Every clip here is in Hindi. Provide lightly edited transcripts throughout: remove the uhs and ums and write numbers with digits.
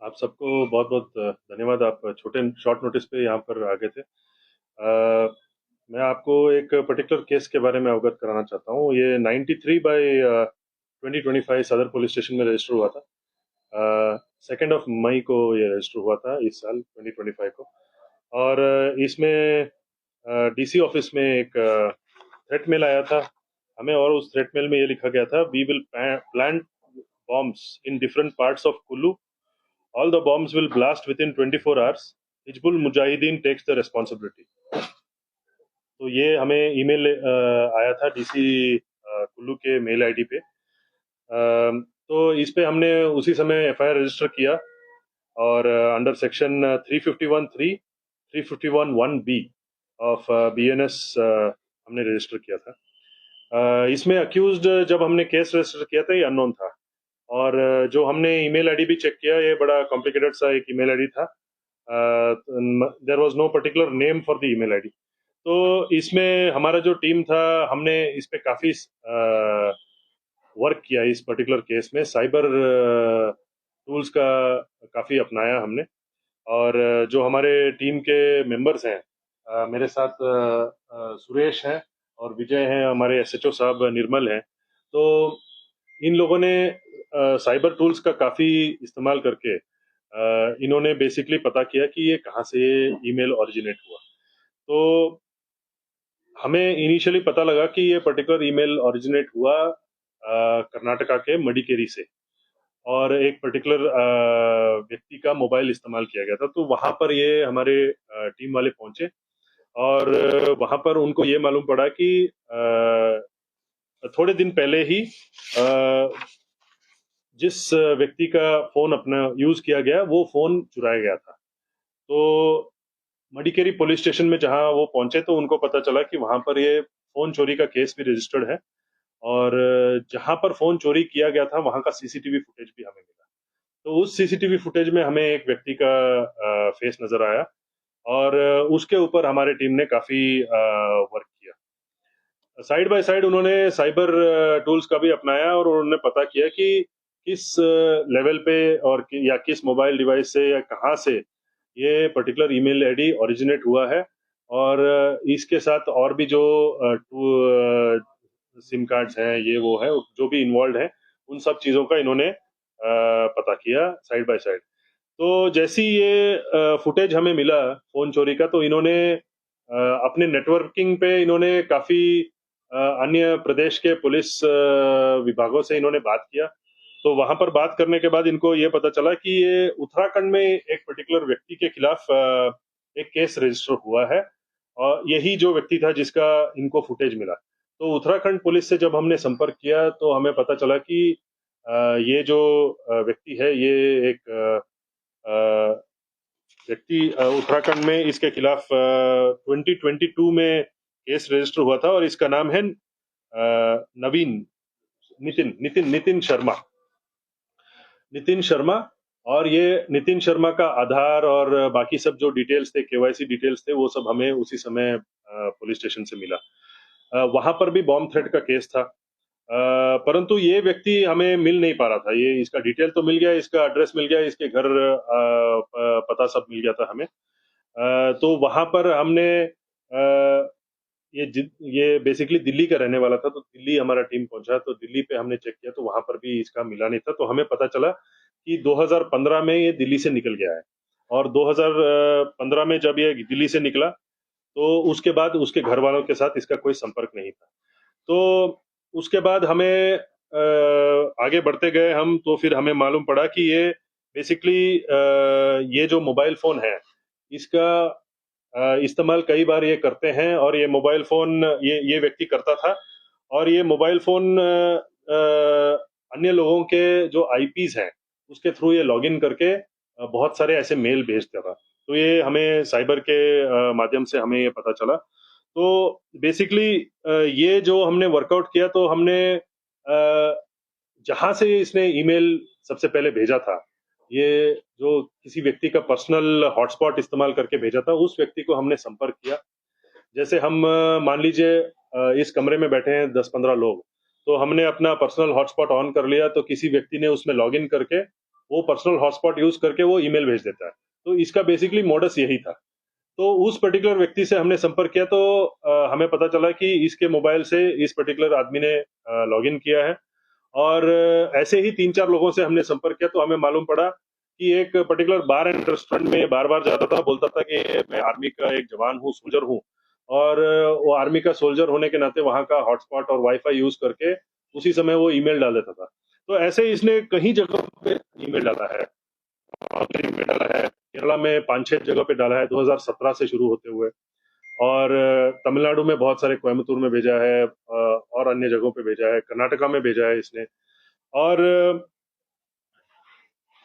आप सबको बहुत बहुत धन्यवाद। आप छोटे शॉर्ट नोटिस पे यहाँ पर आ गए थे। मैं आपको एक पर्टिकुलर केस के बारे में अवगत कराना चाहता हूँ। ये 93/2025 सदर पुलिस स्टेशन में रजिस्टर हुआ था। 2 मई को ये रजिस्टर हुआ था, इस साल 2025 को। और इसमें डीसी ऑफिस में एक थ्रेट मेल आया था हमें, और उस थ्रेट मेल में ये लिखा गया था, we will plant bombs in different parts of Kulu. All the bombs will blast within 24 hours. Hizbul Mujahideen takes the responsibility. तो ये हमें ईमेल आया था डीसी कुल्लू के मेल आईडी पे। तो इस पे हमने उसी समय एफआईआर रजिस्टर किया, और under section 351(3), 351(1)(b of BNS हमने रजिस्टर किया था। इसमें अक्यूज्ड, जब हमने केस रजिस्टर किया था, ये अननोन था। और जो हमने ईमेल आईडी भी चेक किया, ये बड़ा कॉम्प्लिकेटेड सा एक ईमेल आईडी था। There was no particular name for the email ID. तो इसमें हमारा जो टीम था, हमने इस पे काफी वर्क किया। इस पर्टिकुलर केस में साइबर टूल्स का काफी अपनाया हमने। और जो हमारे टीम के मेंबर्स हैं, मेरे साथ सुरेश हैं और विजय हैं, हमारे एसएचओ साहब निर्मल हैं। तो इन लोगों ने साइबर टूल्स का काफी इस्तेमाल करके इन्होंने बेसिकली पता किया कि ये कहाँ से ईमेल ओरिजिनेट हुआ। तो हमें इनिशियली पता लगा कि ये पर्टिकुलर ईमेल ओरिजिनेट हुआ कर्नाटका के मडिकेरी से, और एक पर्टिकुलर व्यक्ति का मोबाइल इस्तेमाल किया गया था। तो वहां पर ये हमारे टीम वाले पहुंचे, और वहां पर उनको ये मालूम पड़ा कि थोड़े दिन पहले ही जिस व्यक्ति का फोन अपना यूज किया गया, वो फोन चुराया गया था। तो मडिकेरी पुलिस स्टेशन में जहां वो पहुंचे, तो उनको पता चला कि वहां पर ये फोन चोरी का केस भी रजिस्टर्ड है, और जहां पर फोन चोरी किया गया था वहां का सीसीटीवी फुटेज भी हमें मिला। तो उस सीसीटीवी फुटेज में हमें एक व्यक्ति का फेस नजर आया, और उसके ऊपर हमारे टीम ने काफी वर्क किया। साइड बाय साइड उन्होंने साइबर टूल्स का भी अपनाया, और उन्होंने पता किया कि किस लेवल पे और या किस मोबाइल डिवाइस से या कहाँ से ये पर्टिकुलर ईमेल आईडी ओरिजिनेट हुआ है। और इसके साथ और भी जो सिम कार्ड्स हैं, ये वो है, जो भी इन्वॉल्व है, उन सब चीजों का इन्होंने पता किया साइड बाय साइड। तो जैसी ये फुटेज हमें मिला फोन चोरी का, तो इन्होंने अपने नेटवर्किंग पे इन्होंने काफी अन्य प्रदेश के पुलिस विभागों से इन्होंने बात किया। तो वहां पर बात करने के बाद इनको ये पता चला कि ये उत्तराखंड में एक पर्टिकुलर व्यक्ति के खिलाफ एक केस रजिस्टर हुआ है, और यही जो व्यक्ति था जिसका इनको फुटेज मिला। तो उत्तराखंड पुलिस से जब हमने संपर्क किया, तो हमें पता चला कि ये जो व्यक्ति है, ये एक व्यक्ति उत्तराखंड में इसके खिलाफ 2022 में केस रजिस्टर हुआ था, और इसका नाम है नवीन नितिन नितिन नितिन शर्मा। नितिन शर्मा। और ये नितिन शर्मा का आधार और बाकी सब जो डिटेल्स थे, केवाईसी डिटेल्स थे, वो सब हमें उसी समय पुलिस स्टेशन से मिला। वहां पर भी बॉम्ब थ्रेट का केस था, परंतु ये व्यक्ति हमें मिल नहीं पा रहा था। ये इसका डिटेल तो मिल गया, इसका एड्रेस मिल गया, इसके घर पता सब मिल गया था हमें। तो वहां पर हमने ये बेसिकली दिल्ली का रहने वाला था, तो दिल्ली हमारा टीम पहुंचा। तो दिल्ली पे हमने चेक किया, तो वहां पर भी इसका मिला नहीं था। तो हमें पता चला कि 2015 में ये दिल्ली से निकल गया है, और 2015 में जब ये दिल्ली से निकला, तो उसके बाद उसके घर वालों के साथ इसका कोई संपर्क नहीं था। तो उसके बाद हमें आगे बढ़ते गए हम, तो फिर हमें मालूम पड़ा कि ये बेसिकली ये जो मोबाइल फोन है, इसका इस्तेमाल कई बार ये करते हैं, और ये मोबाइल फोन ये व्यक्ति करता था। और ये मोबाइल फोन अन्य लोगों के जो आईपीज हैं, उसके थ्रू ये लॉगिन करके बहुत सारे ऐसे मेल भेजता था। तो ये हमें साइबर के माध्यम से हमें ये पता चला। तो बेसिकली ये जो हमने वर्कआउट किया, तो हमने जहां से इसने ईमेल सबसे पहले भेजा था, ये जो किसी व्यक्ति का पर्सनल हॉटस्पॉट इस्तेमाल करके भेजा था, उस व्यक्ति को हमने संपर्क किया। जैसे हम मान लीजिए इस कमरे में बैठे हैं 10-15 लोग, तो हमने अपना पर्सनल हॉटस्पॉट ऑन कर लिया, तो किसी व्यक्ति ने उसमें लॉगिन करके वो पर्सनल हॉटस्पॉट यूज करके वो ईमेल भेज देता है। तो इसका बेसिकली मोडस यही था। तो उस पर्टिकुलर व्यक्ति से हमने संपर्क किया, तो हमें पता चला कि इसके मोबाइल से इस पर्टिकुलर आदमी ने लॉगिन किया है। और ऐसे ही 3-4 लोगों से हमने संपर्क किया, तो हमें मालूम पड़ा कि एक पर्टिकुलर बार एंड रेस्टोरेंट में बार बार जाता था, बोलता था कि मैं आर्मी का एक जवान हूँ, सोल्जर हूँ। और वो आर्मी का सोल्जर होने के नाते वहां का हॉटस्पॉट और वाईफाई यूज करके उसी समय वो ईमेल डाल देता था। तो ऐसे ही इसने कई जगहों पे ईमेल डाला है। ऑनलाइन में डाला है, केरला में 5-6 जगह पे डाला है 2017 से शुरू होते हुए। और तमिलनाडु में बहुत सारे, कोयम्बतूर में भेजा है, और अन्य जगहों पे भेजा है, कर्नाटका में भेजा है इसने। और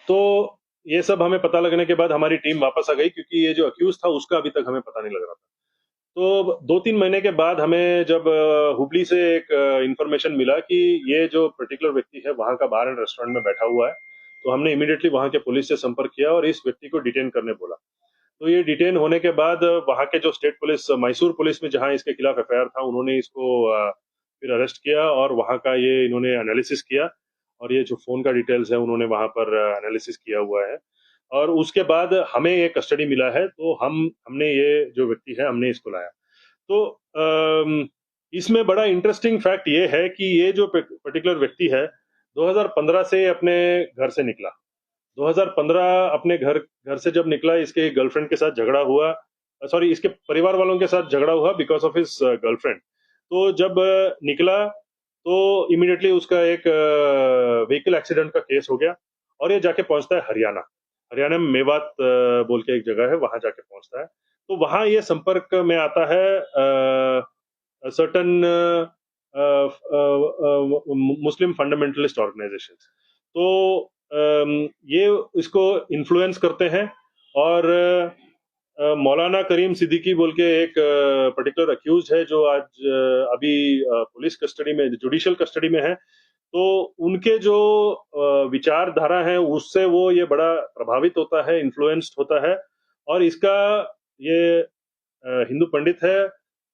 तो ये सब हमें पता लगने के बाद हमारी टीम वापस आ गई, क्योंकि ये जो अक्यूज था उसका अभी तक हमें पता नहीं लग रहा था। तो 2-3 महीने के बाद हमें जब हुबली से एक इंफॉर्मेशन मिला कि ये जो पर्टिकुलर व्यक्ति है वहां का बार एंड रेस्टोरेंट में बैठा हुआ है, तो हमने इमीडिएटली वहां के पुलिस से संपर्क किया और इस व्यक्ति को डिटेन करने बोला। तो ये डिटेन होने के बाद वहां के जो स्टेट पुलिस, मैसूर पुलिस में जहां इसके खिलाफ एफआईआर था, उन्होंने इसको फिर अरेस्ट किया और वहां का ये इन्होंने एनालिसिस किया। और ये जो फोन का डिटेल्स है उन्होंने वहां पर एनालिसिस किया हुआ है। और उसके बाद हमें ये कस्टडी मिला है, तो हमने ये जो व्यक्ति है हमने इसको लाया। तो इसमें बड़ा इंटरेस्टिंग फैक्ट ये है कि ये जो पर्टिकुलर व्यक्ति है 2015 से अपने घर से निकला। 2015 अपने घर घर से जब निकला, इसके गर्लफ्रेंड के साथ झगड़ा हुआ, सॉरी इसके परिवार वालों के साथ झगड़ा हुआ बिकॉज ऑफ हिज गर्लफ्रेंड। तो जब निकला तो इमीडिएटली उसका एक व्हीकल एक्सीडेंट का केस हो गया और ये जाके पहुंचता है हरियाणा। हरियाणा में मेवात बोल के एक जगह है, वहां जाके पहुंचता है। तो वहां ये संपर्क में आता है सर्टन मुस्लिम फंडामेंटलिस्ट ऑर्गेनाइजेशन। तो ये इसको इन्फ्लुएंस करते हैं। और मौलाना करीम सिद्दीकी बोल के एक पर्टिकुलर अक्यूज है जो आज अभी पुलिस कस्टडी में, जुडिशियल कस्टडी में है। तो उनके जो विचारधारा है उससे वो ये बड़ा प्रभावित होता है, इन्फ्लुएंस्ड होता है। और इसका ये हिंदू पंडित है,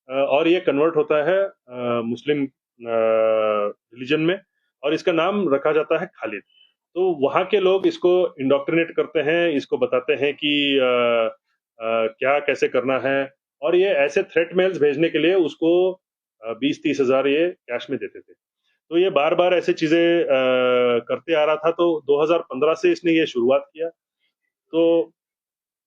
और ये कन्वर्ट होता है मुस्लिम रिलीजन में, और इसका नाम रखा जाता है खालिद। तो वहां के लोग इसको इंडोक्ट्रिनेट करते हैं, इसको बताते हैं कि क्या कैसे करना है। और ये ऐसे थ्रेट मेल्स भेजने के लिए उसको 20-30 हजार ये कैश में देते थे। तो ये बार बार ऐसे चीजें करते आ रहा था। तो 2015 से इसने ये शुरुआत किया। तो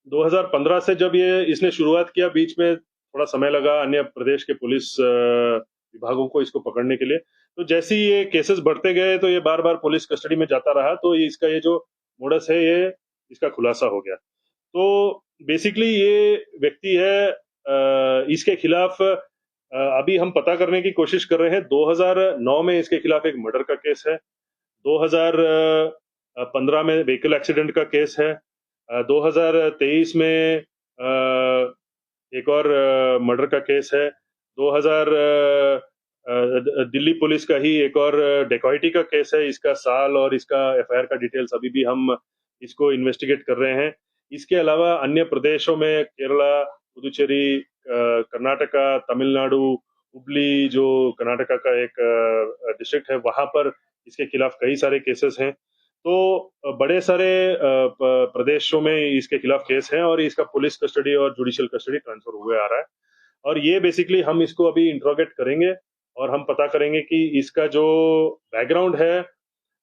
2015 से जब ये इसने शुरुआत किया, बीच में थोड़ा समय लगा अन्य प्रदेश के पुलिस विभागों को इसको पकड़ने के लिए। तो जैसे ही ये केसेस बढ़ते गए तो ये बार बार पुलिस कस्टडी में जाता रहा, तो ये इसका ये जो मोडस है ये इसका खुलासा हो गया। तो बेसिकली ये व्यक्ति है, इसके खिलाफ अभी हम पता करने की कोशिश कर रहे हैं। 2009 में इसके खिलाफ एक मर्डर का केस है, 2015 में व्हीकल एक्सीडेंट का केस है, 2023 में एक और मर्डर का केस है, 2000 दिल्ली पुलिस का ही एक और डेकॉइटी का केस है। इसका साल और इसका एफआईआर का डिटेल्स अभी भी हम इसको इन्वेस्टिगेट कर रहे हैं। इसके अलावा अन्य प्रदेशों में केरला, पुदुचेरी, कर्नाटका, तमिलनाडु, हुबली जो कर्नाटका का एक डिस्ट्रिक्ट है, वहां पर इसके खिलाफ कई सारे केसेस हैं। तो बड़े सारे प्रदेशों में इसके खिलाफ केस हैं और इसका पुलिस कस्टडी और जुडिशियल कस्टडी ट्रांसफर हुए आ रहा है। और ये बेसिकली हम इसको अभी इंट्रोगेट करेंगे और हम पता करेंगे कि इसका जो बैकग्राउंड है,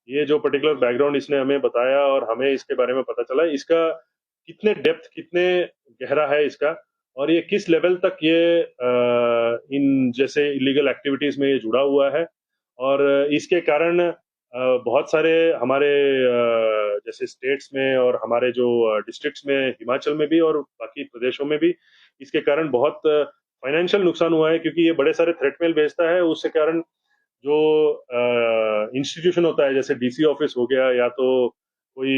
ये जो पर्टिकुलर बैकग्राउंड इसने हमें बताया और हमें इसके बारे में पता चला, इसका कितने डेप्थ, कितने गहरा है इसका, और ये किस लेवल तक ये इन जैसे इलीगल एक्टिविटीज में ये जुड़ा हुआ है। और इसके कारण बहुत सारे हमारे जैसे स्टेट्स में और हमारे जो डिस्ट्रिक्ट्स में, हिमाचल में भी और बाकी प्रदेशों में भी इसके कारण बहुत फाइनेंशियल नुकसान हुआ है, क्योंकि ये बड़े सारे थ्रेट मेल भेजता है। उसके कारण जो इंस्टीट्यूशन होता है, जैसे डीसी ऑफिस हो गया या तो कोई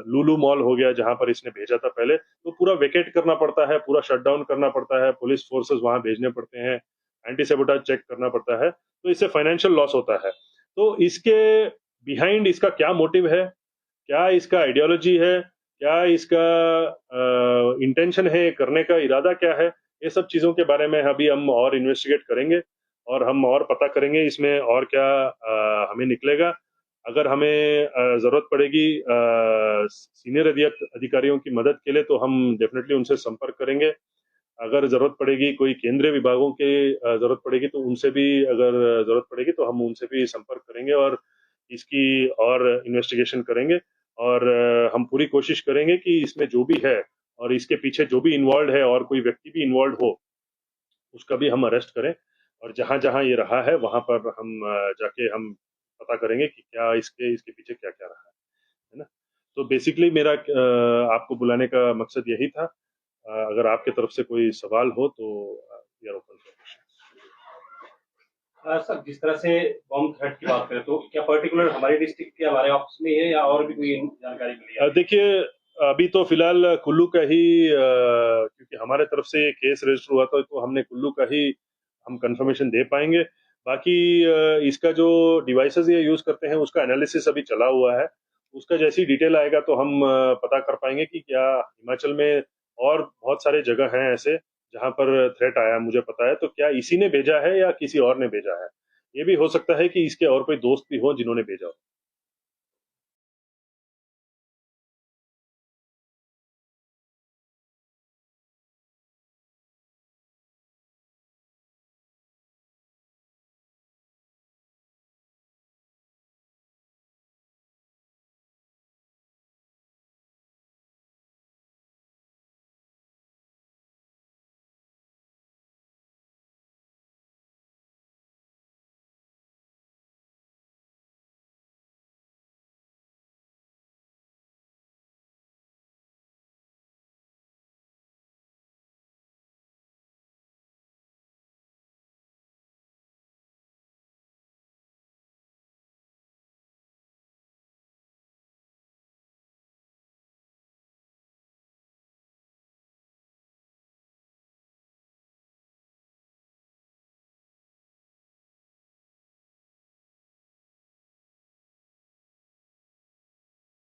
लुलु मॉल हो गया जहां पर इसने भेजा था पहले, तो पूरा वेकेट करना पड़ता है, पूरा शटडाउन करना पड़ता है, पुलिस फोर्सेस वहां भेजने पड़ते हैं, एंटी सेबोटाज चेक करना पड़ता है। तो इससे फाइनेंशियल लॉस होता है। तो इसके बिहाइंड इसका क्या मोटिव है, क्या इसका आइडियोलॉजी है, क्या इसका इंटेंशन है, करने का इरादा क्या है, ये सब चीजों के बारे में अभी हम और इन्वेस्टिगेट करेंगे और हम और पता करेंगे इसमें और क्या हमें निकलेगा। अगर हमें जरूरत पड़ेगी सीनियर अधिकारियों की मदद के लिए, तो हम डेफिनेटली उनसे संपर्क करेंगे। अगर जरूरत पड़ेगी, कोई केंद्रीय विभागों के जरूरत पड़ेगी, तो उनसे भी अगर जरूरत पड़ेगी तो हम उनसे भी संपर्क करेंगे और इसकी और इन्वेस्टिगेशन करेंगे। और हम पूरी कोशिश करेंगे कि इसमें जो भी है और इसके पीछे जो भी इन्वॉल्व है और कोई व्यक्ति भी इन्वॉल्व हो, उसका भी हम अरेस्ट करें। और जहां जहां ये रहा है वहां पर हम जाके हम पता करेंगे कि क्या इसके इसके पीछे क्या क्या रहा है ना। तो बेसिकली मेरा आपको बुलाने का मकसद यही था। अगर आपके तरफ से कोई सवाल हो तो we are open for question. Sir, जिस तरह से बॉम्ब थ्रेट की बात करें तो क्या पर्टिकुलर हमारे डिस्ट्रिक्ट के हमारे ऑफिस में है या और भी कोई जानकारी मिली है? देखिए, अभी तो फिलहाल कुल्लू का ही क्योंकि हमारे तरफ से ये केस रजिस्टर हुआ था, तो हमने कुल्लू का ही हम कंफर्मेशन दे पाएंगे। बाकी इसका जो डिवाइसेस ये यूज करते हैं उसका एनालिसिस अभी चला हुआ है। उसका जैसी डिटेल आएगा तो हम पता कर पाएंगे कि क्या हिमाचल में और बहुत सारे जगह हैं ऐसे जहां पर थ्रेट आया, मुझे पता है, तो क्या इसी ने भेजा है या किसी और ने भेजा है। ये भी हो सकता है कि इसके और कोई दोस्त भी हो जिन्होंने भेजा हो।